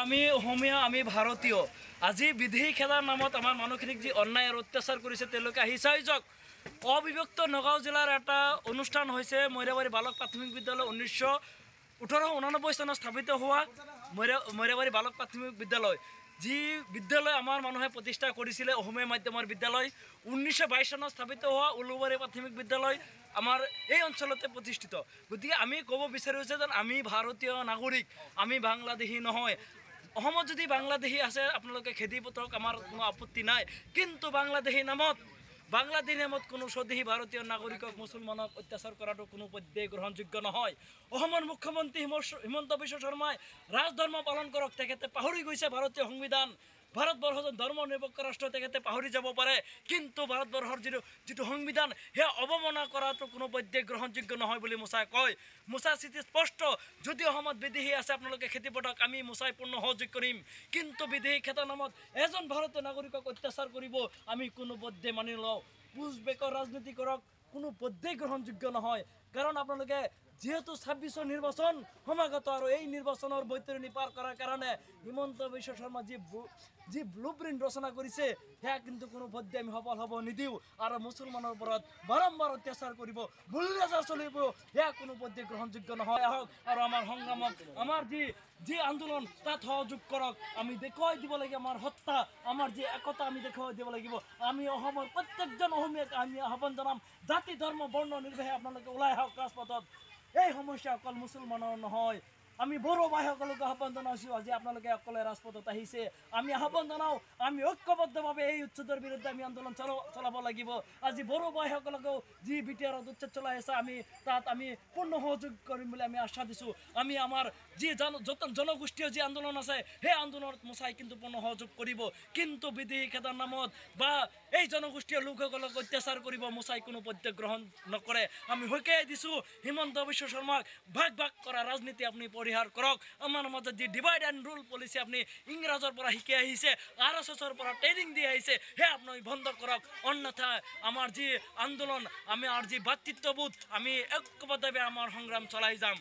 আমি অসমীয়া, আমি ভাৰতীয়। আজি বিদেশী খেলাৰ নামত আমাৰ মানুহখিনিক যি অন্যায় আৰু অত্যাচাৰ কৰিছে তেওঁলোকে আহি চাই যাওক। অবিভক্ত নগাঁও জিলাৰ এটা অনুষ্ঠান হৈছে মইৰাবাৰী বালক প্ৰাথমিক বিদ্যালয় 1889 চনত স্থাপিত হোৱা মইৰাবাৰী বালক প্ৰাথমিক বিদ্যালয়, যি বিদ্যালয় আমাৰ মানুহে প্ৰতিষ্ঠা কৰিছিলে অসমীয়া মাধ্যমৰ বিদ্যালয়। 1922 চনত স্থাপিত হোৱা উলুবাৰী প্ৰাথমিক বিদ্যালয় আমাৰ এই অঞ্চলতে প্ৰতিষ্ঠিত। গতিকে আমি ক'ব বিচাৰোঁ যে আমি ভাৰতীয় নাগৰিক, আমি বাংলাদেশী নহয়। অসমত যদি বাংলাদেশী আছে আপোনালোকে খেদি পঠাওক, আমাৰ কোনো আপত্তি নাই। কিন্তু বাংলাদেশী নামত কোনো স্বদেশী ভাৰতীয় নাগৰিকক, মুছলমানক অত্যাচাৰ কৰাটো কোনো পধ্যেই গ্ৰহণযোগ্য নহয়। অসমৰ মুখ্যমন্ত্ৰী হিমন্ত বিশ্ব শৰ্মাই ৰাজধৰ্ম পালন কৰক, তেখেতে পাহৰি গৈছে ভাৰতীয় সংবিধান। ভাৰতবৰ্ষ ধৰ্ম নিৰপেক্ষ ৰাষ্ট্ৰ, তেখেতে পাহৰি যাব পাৰে, কিন্তু ভাৰতবৰ্ষৰ যিটো সংবিধান সেয়া অৱমাননা কৰাটো কোনো পধ্যেই গ্ৰহণযোগ্য নহয় বুলি মোচাই কয়। মোচা স্থিতি স্পষ্ট। যদি অসমত বিদেশী আছে আপোনালোকে খেতি পথাক, আমি মোচাই পূৰ্ণ সহযোগ কৰিম। কিন্তু বিদেশী খেতাৰ নামত এজন ভাৰতীয় নাগৰিকক অত্যাচাৰ কৰিব আমি কোনো পধ্যেই মানি লওঁ। পুচবেকৰ ৰাজনীতি কৰক, কোনো পধ্যেই গ্ৰহণযোগ্য নহয়। কাৰণ আপোনালোকে যিহেতু 26ৰ নিৰ্বাচন সমাগত আৰু এই নিৰ্বাচনৰ বৈতৰণি পাৰ কৰাৰ কাৰণে হিমন্ত বিশ্ব শৰ্মা যি ব্লু প্ৰিণ্ট ৰচনা কৰিছে সেয়া কিন্তু কোনো পধ্যেই আমি সফল হ'ব নিদিওঁ। আৰু মুছলমানৰ ওপৰত বাৰম্বাৰ অত্যাচাৰ কৰিব, বুলডোজাৰ চলিব, সেয়া কোনো পধ্যেই গ্ৰহণযোগ্য নহয়। আহক আৰু আমাৰ সংগ্ৰামক, আমাৰ যি আন্দোলন তাত সহযোগ কৰক। আমি দেখুৱাই দিব লাগিব আমাৰ সত্তা, আমাৰ যি একতা আমি দেখুৱাই দিব লাগিব। আমি অসমৰ প্ৰত্যেকজন অসমীয়াক আমি আহ্বান জনাম, জাতি ধৰ্ম বৰ্ণ নিৰ্বিশেষে আপোনালোকে ওলাই আহক ৰাজপথত। এই সমস্যা অকল মুছলমানৰ নহয়, আমি বড়ো ভাইসকলক আহ্বান জনাইছোঁ। আজি আপোনালোকে অকলে ৰাজপথত আহিছে, আমি আহ্বান জনাওঁ, আমি ঐক্যবদ্ধভাৱে এই উচ্ছেদৰ বিৰুদ্ধে আমি আন্দোলন চলাব লাগিব। আজি বড়ো ভাইসকলকেও যি BTRত উচ্ছেদ চলাই আছে, তাত আমি পূৰ্ণ সহযোগ কৰিম বুলি আমি আশ্বাস দিছোঁ। আমি আমাৰ যি জনগোষ্ঠীয় যি আন্দোলন আছে সেই আন্দোলনত মোচাই কিন্তু পূৰ্ণ সহযোগ কৰিব। কিন্তু বিদেশী খেদাৰ নামত বা এই জনগোষ্ঠীয় লোকসকলক অত্যাচাৰ কৰিব মোচাই কোনো পধ্যেই গ্ৰহণ নকৰে। আমি সকীয়াই দিছোঁ হিমন্ত বিশ্ব শৰ্মাক, ভাগ কৰা ৰাজনীতি আপুনি পৰিহাৰ কৰক। আমাৰ মাজত যি ডিভাইড এণ্ড ৰুল পলিচি আপুনি ইংৰাজৰ পৰা শিকি আহিছে, RSSৰ পৰা ট্ৰেইনিং দি আহিছে, সেয়া আপুনি বন্ধ কৰক। অন্যথা আমাৰ যি আন্দোলন, আমাৰ যি ভাতৃত্ববোধ, আমি ঐক্যবদ্ধভাৱে আমাৰ সংগ্ৰাম চলাই যাম।